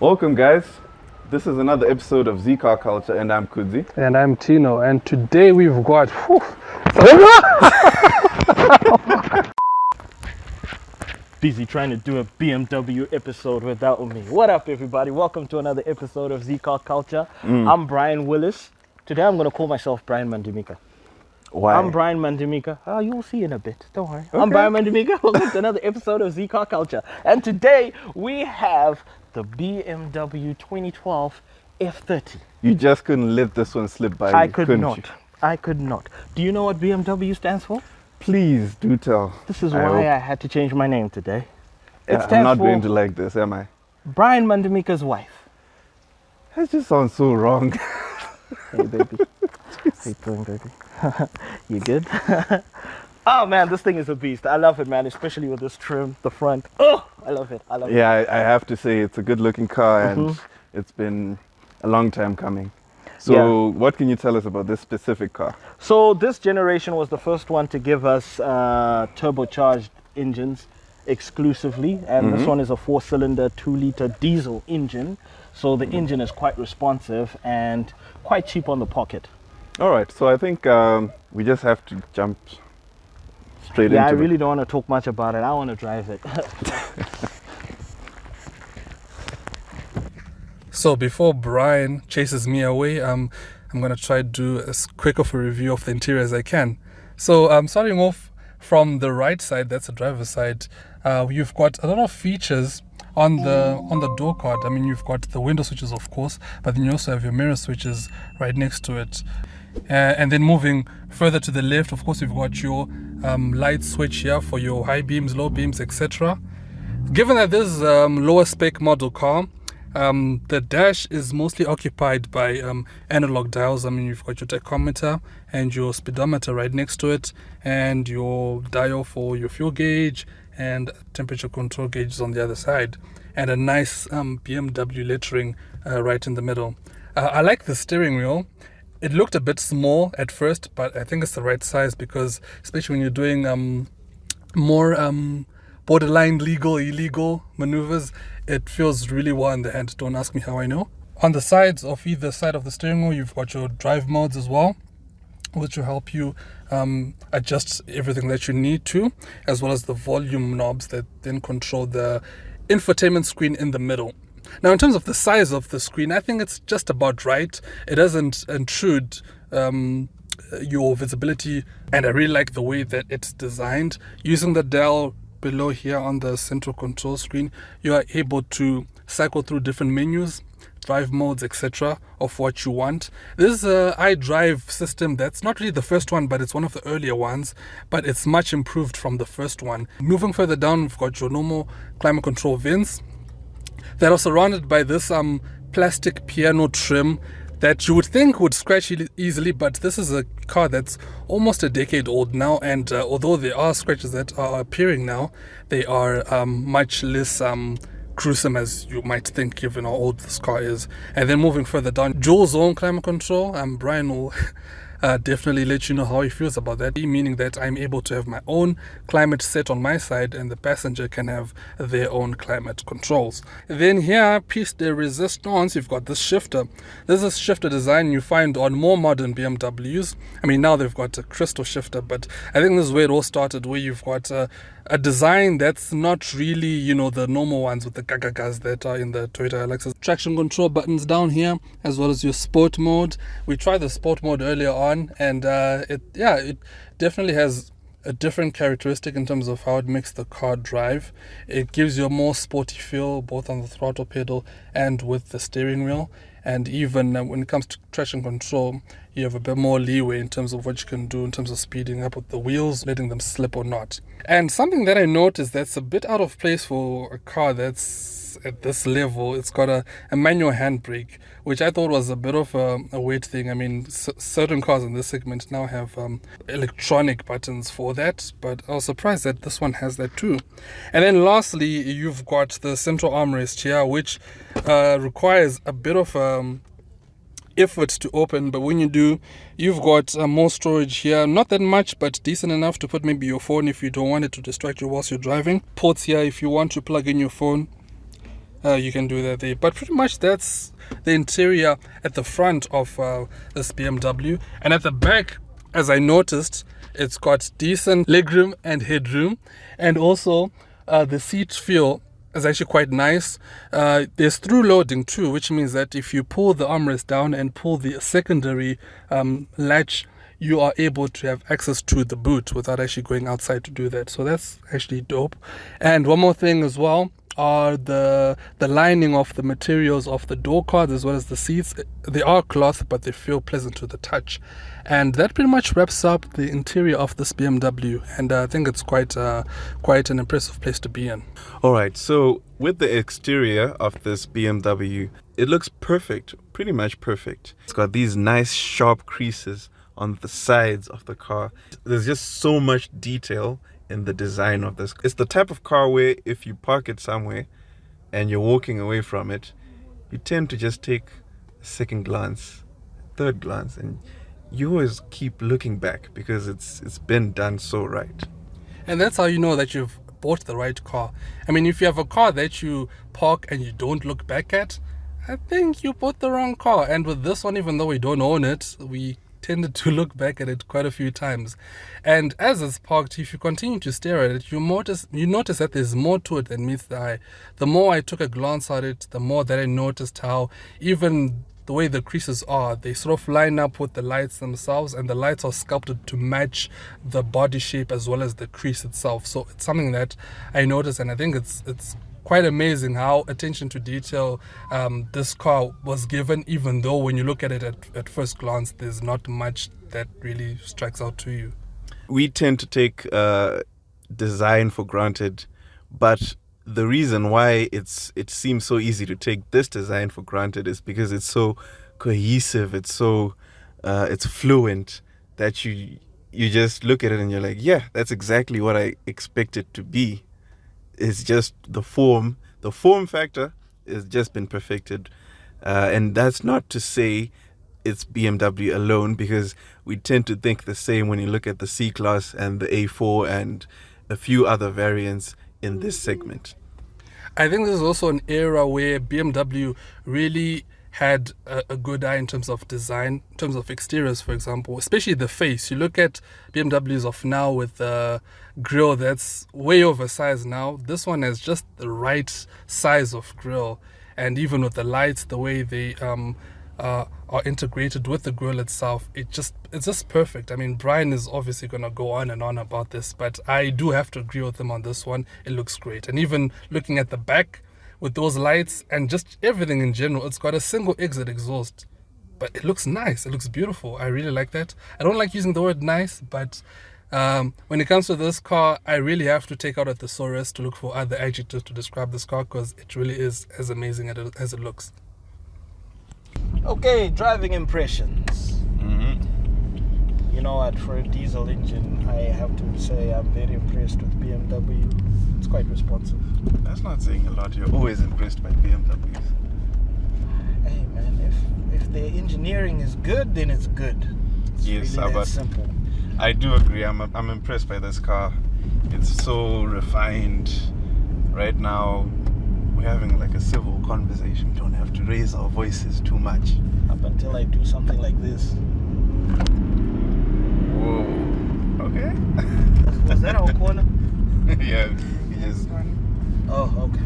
Welcome, guys. This is another episode of Z-CarCulture, and I'm Kudzi. And I'm Tino, and today we've got... Busy trying to do a BMW episode without me. What up, everybody? Welcome to another episode of Z-CarCulture. I'm Brian Willis. Today I'm going to call myself Brian Mandumika. Why? I'm Brian Mandumika. Oh, you'll see in a bit. Don't worry. Okay. I'm Brian Mandumika. Welcome to another episode of Z-CarCulture. And today we have the BMW 2012 F30. You just couldn't let this one slip by. I could not. not. I could not. Do you know what BMW stands for? Please do tell. This is why I had to change my name today. It stands I'm not for going to like this, am I? Brian Mandumika's wife. That just sounds so wrong. Hey, baby. How you doing, baby? You good? Oh, man, this thing is a beast. I love it, man, especially with this trim, the front. Oh, I love it. I love it. Yeah, I have to say it's a good-looking car, and it's been a long time coming. So what can you tell us about this specific car? So this generation was the first one to give us turbocharged engines exclusively, and this one is a 4-cylinder 2-liter diesel engine. So the engine is quite responsive and quite cheap on the pocket. All right, so I think we just have to jump straight into it. Yeah, I really don't want to talk much about it. I want to drive it. So before Brian chases me away, I'm going to try to do as quick of a review of the interior as I can. So starting off from the right side, that's the driver's side, you've got a lot of features on the door card. I mean, you've got the window switches, of course, but then you also have your mirror switches right next to it. And then moving further to the left, of course, you've got your light switch here for your high beams, low beams, etc. Given that this is a lower spec model car, the dash is mostly occupied by analog dials. I mean, you've got your tachometer and your speedometer right next to it, and your dial for your fuel gauge and temperature control gauges on the other side, and a nice BMW lettering right in the middle. I like the steering wheel. It looked a bit small at first, but I think it's the right size, because especially when you're doing more borderline legal, illegal maneuvers, it feels really well in the hand. Don't ask me how I know. On the sides of either side of the steering wheel, you've got your drive modes as well, which will help you adjust everything that you need to, as well as the volume knobs that then control the infotainment screen in the middle. Now, in terms of the size of the screen, I think it's just about right. It doesn't intrude your visibility, and I really like the way that it's designed. Using the dial below here on the central control screen, you are able to cycle through different menus, drive modes, etc. of what you want. This is a iDrive system that's not really the first one, but it's one of the earlier ones, but it's much improved from the first one. Moving further down, we've got your normal climate control vents that are surrounded by this plastic piano trim that you would think would scratch easily, but this is a car that's almost a decade old now, and although there are scratches that are appearing now, they are much less gruesome as you might think, given how old this car is. And then moving further down, dual zone climate control. Brian will definitely let you know how he feels about that, meaning that I'm able to have my own climate set on my side, and the passenger can have their own climate controls. Then here, piece de resistance, you've got this shifter. This is a shifter design you find on more modern BMWs. I mean, now they've got a crystal shifter, but I think this is where it all started, where you've got a design that's not really, you know, the normal ones with the gagagas that are in the Toyota Lexus. Traction control buttons down here, as well as your sport mode. We tried the sport mode earlier on, and it definitely has a different characteristic in terms of how it makes the car drive. It gives you a more sporty feel both on the throttle pedal and with the steering wheel. And even when it comes to traction control, you have a bit more leeway in terms of what you can do in terms of speeding up with the wheels, letting them slip or not. And something that I noticed that's a bit out of place for a car that's at this level, it's got a manual handbrake, which I thought was a bit of a weird thing. I mean, certain cars in this segment now have electronic buttons for that, but I was surprised that this one has that too. And then lastly, you've got the central armrest here, which requires a bit of effort to open, but when you do, you've got more storage here. Not that much, but decent enough to put maybe your phone if you don't want it to distract you whilst you're driving. Ports here if you want to plug in your phone. You can do that there. But pretty much that's the interior at the front of this BMW. And at the back, as I noticed, it's got decent legroom and headroom. And also the seat feel is actually quite nice. There's through loading too, which means that if you pull the armrest down and pull the secondary latch, you are able to have access to the boot without actually going outside to do that. So that's actually dope. And one more thing as well are the lining of the materials of the door cards as well as the seats. They are cloth, but they feel pleasant to the touch. And that pretty much wraps up the interior of this BMW, and I think it's quite an impressive place to be in. All right, so with the exterior of this BMW, it looks perfect, pretty much perfect. It's got these nice sharp creases on the sides of the car. There's just so much detail in the design of this. It's the type of car where if you park it somewhere and you're walking away from it, you tend to just take a second glance, third glance, and you always keep looking back because it's been done so right. And that's how you know that you've bought the right car. I mean, if you have a car that you park and you don't look back at, I think you bought the wrong car. And with this one, even though we don't own it, we tended to look back at it quite a few times. And as it's parked, if you continue to stare at it, you notice that there's more to it than meets the eye. The more I took a glance at it, the more that I noticed how even the way the creases are, they sort of line up with the lights themselves, and the lights are sculpted to match the body shape as well as the crease itself. So it's something that I noticed, and I think it's quite amazing how attention to detail this car was given, even though when you look at it at first glance, there's not much that really strikes out to you. We tend to take design for granted, but the reason why it seems so easy to take this design for granted is because it's so cohesive, it's so it's fluent that you just look at it and you're like, yeah, that's exactly what I expect it to be. It's just the form factor has just been perfected, and that's not to say it's BMW alone, because we tend to think the same when you look at the C-Class and the A4 and a few other variants in this segment. I think this is also an era where BMW really had a good eye in terms of design, in terms of exteriors, for example, especially the face. You look at BMWs of now with the grille that's way oversized now. This one has just the right size of grille, and even with the lights, the way they are integrated with the grille itself, it's just perfect. I mean, Brian is obviously going to go on and on about this, but I do have to agree with him on this one. It looks great. And even looking at the back with those lights and just everything in general, it's got a single exit exhaust, but it looks nice. It looks beautiful. I really like that. I don't like using the word nice, but when it comes to this car, I really have to take out a thesaurus to look for other adjectives to describe this car, because it really is as amazing as it looks. Okay, driving impressions. You know what, for a diesel engine, I have to say I'm very impressed with BMW. It's quite responsive. That's not saying a lot. You're always impressed by BMWs. Hey man, if their engineering is good, then it's good. It's Yes, really that but simple. I do agree. I'm impressed by this car. It's so refined. Right now, we're having like a civil conversation. We don't have to raise our voices too much. Up until I do something like this. Whoa. Okay. Was that our corner? Yeah. You just. Oh, okay.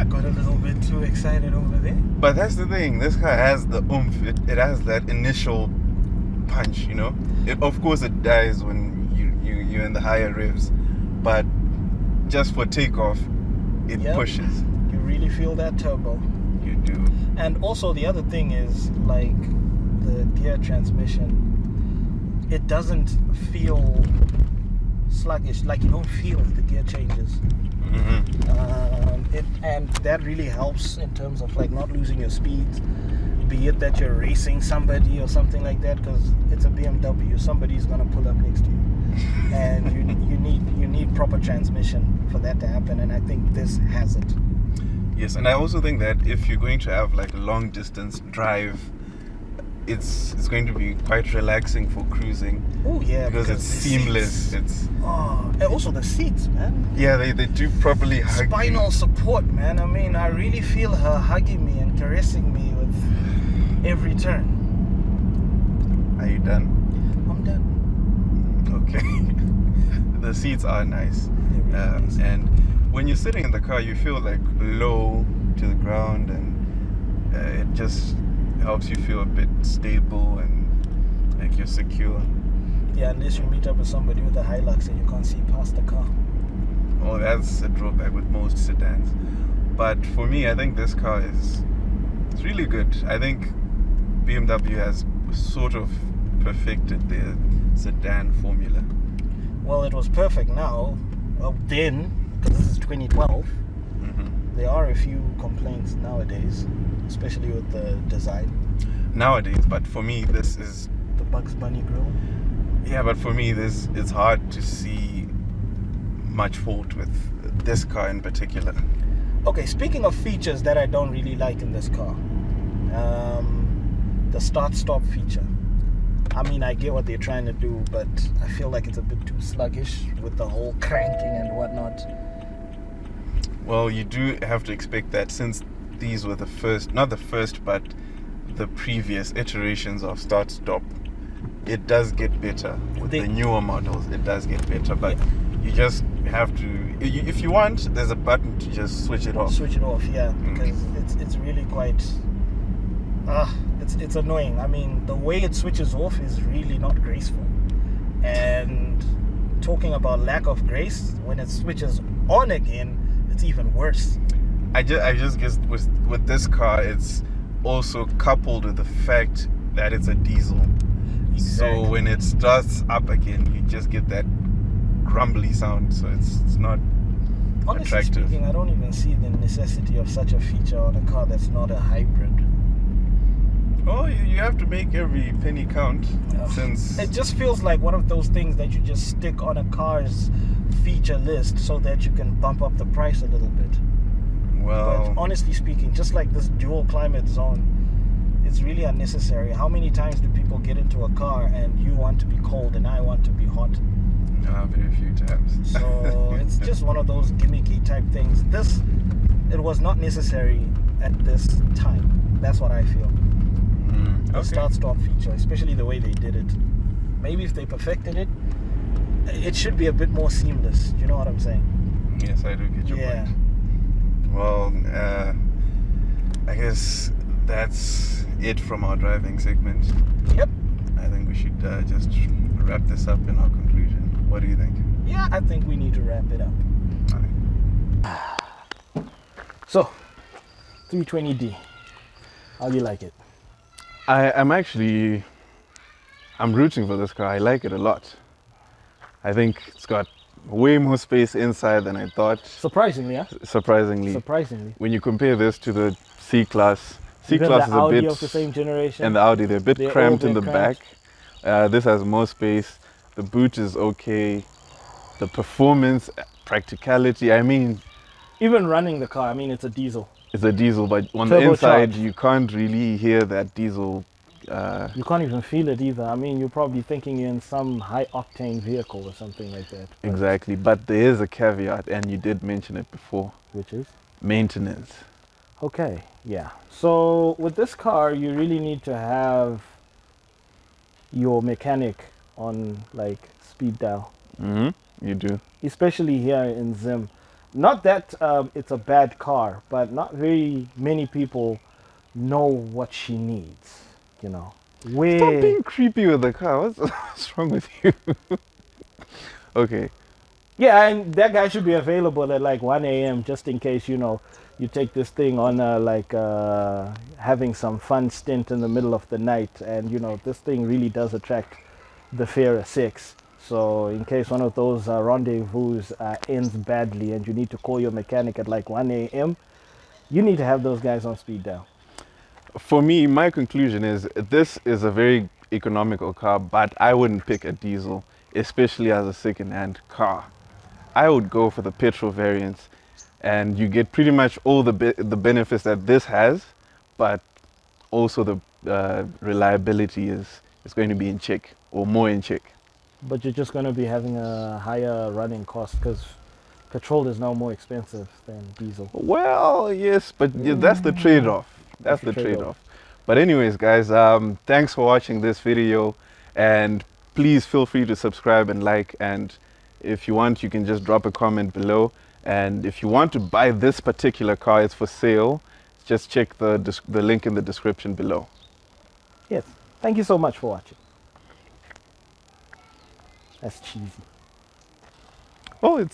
Got a little bit too excited over there. But that's the thing. This car has the oomph. It has that initial punch. You know. Of course, it dies when you're in the higher revs, but just for takeoff, it pushes. You really feel that turbo. You do. And also the other thing is, like, the gear transmission, it doesn't feel sluggish. Like, you don't feel the gear changes. And that really helps in terms of like not losing your speed, be it that you're racing somebody or something like that, because it's a BMW. Somebody's gonna pull up next to you, and you need proper transmission for that to happen. And I think this has it. Yes, and I also think that if you're going to have like a long distance drive, it's going to be quite relaxing for cruising. Oh yeah, because it's the seamless. seats. It's and also the seats, man. yeah, they do properly hug Spinal you. support, man. I mean, I really feel her hugging me and caressing me with every turn. Are you done? I'm done. Okay. The seats are nice. They're really nice. And when you're sitting in the car, you feel like low to the ground, and it just helps you feel a bit stable and like you're secure. Yeah, unless you meet up with somebody with a Hilux and you can't see past the car. Oh, that's a drawback with most sedans. But for me, I think this car it's really good. I think BMW has sort of perfected their sedan formula. Well, it was perfect now. Well, then, because this is 2012, there are a few complaints nowadays, especially with the design. Nowadays, but for me, this is The Bugs Bunny grill. yeah. But for me, it's hard to see much fault with this car in particular. Okay, speaking of features that I don't really like in this car, the start-stop feature. I mean, I get what they're trying to do, but I feel like it's a bit too sluggish with the whole cranking and whatnot. Well, you do have to expect that since these were not the first, but the previous iterations of start-stop, it does get better with the newer models. It does get better, but you just have to. If you want, there's a button to just switch it off. Switch it off, yeah, because it's really quite. It's annoying. I mean, the way it switches off is really not graceful. And talking about lack of grace, when it switches on again, it's even worse. I just guess with this car, it's also coupled with the fact that it's a diesel. Exactly. So when it starts up again, you just get that grumbly sound. So it's not Honestly attractive. speaking, I don't even see the necessity of such a feature on a car that's not a hybrid. Oh, you have to make every penny count. Since It just feels like one of those things that you just stick on a car's feature list so that you can bump up the price a little bit. well, But honestly speaking, just like this dual climate zone, it's really unnecessary. How many times do people get into a car and you want to be cold and I want to be hot? very few times. So it's just one of those gimmicky type things. It was not necessary at this time. That's what I feel. The Okay. start-stop feature, especially the way they did it. Maybe if they perfected it, it should be a bit more seamless. Do you know what I'm saying? Yes, I do get your Yeah. point. Well, I guess that's it from our driving segment. Yep. I think we should just wrap this up in our conclusion. What do you think? Yeah, I think we need to wrap it up. So, 320D. How do you like it? I'm rooting for this car. I like it a lot. I think it's got way more space inside than I thought, Surprisingly, huh? surprisingly. Surprisingly. When you compare this to the C-Class, Even C-Class the is a Audi bit, of the same generation. and the Audi, they're a bit They're cramped all in the bit cramped. back. This has more space. The boot is okay. The performance, practicality, I mean, Even running the car, I mean, it's a diesel. it's a diesel, but on the inside, Turbocharged. you can't really hear that diesel. You can't even feel it either. I mean, you're probably thinking you're in some high-octane vehicle or something like that. But- Exactly, but there is a caveat, and you did mention it before. Which is? Maintenance. Okay, yeah. So with this car, you really need to have your mechanic on like speed dial, You do. especially here in Zim. Not that it's a bad car, but not very many people know what she needs. You know, Stop where being creepy with the car. What's wrong with you? Okay. yeah, and that guy should be available at like 1 a.m. just in case you take this thing on having some fun stint in the middle of the night, and this thing really does attract the fairer sex. So in case one of those rendezvous ends badly and you need to call your mechanic at like 1 a.m., you need to have those guys on speed dial. For me, my conclusion is this is a very economical car, but I wouldn't pick a diesel, especially as a second-hand car. I would go for the petrol variants, and you get pretty much all the benefits that this has, but also the reliability is going to be in check, or more in check. But you're just going to be having a higher running cost because petrol is now more expensive than diesel. Well, yes, but yeah, that's the trade-off. That's the trade-off. But anyways, guys, thanks for watching this video, and please feel free to subscribe and like, and if you want, you can just drop a comment below. And if you want to buy this particular car, it's for sale, just check the link in the description below. Yes. Thank you so much for watching. That's cheesy. Oh, it's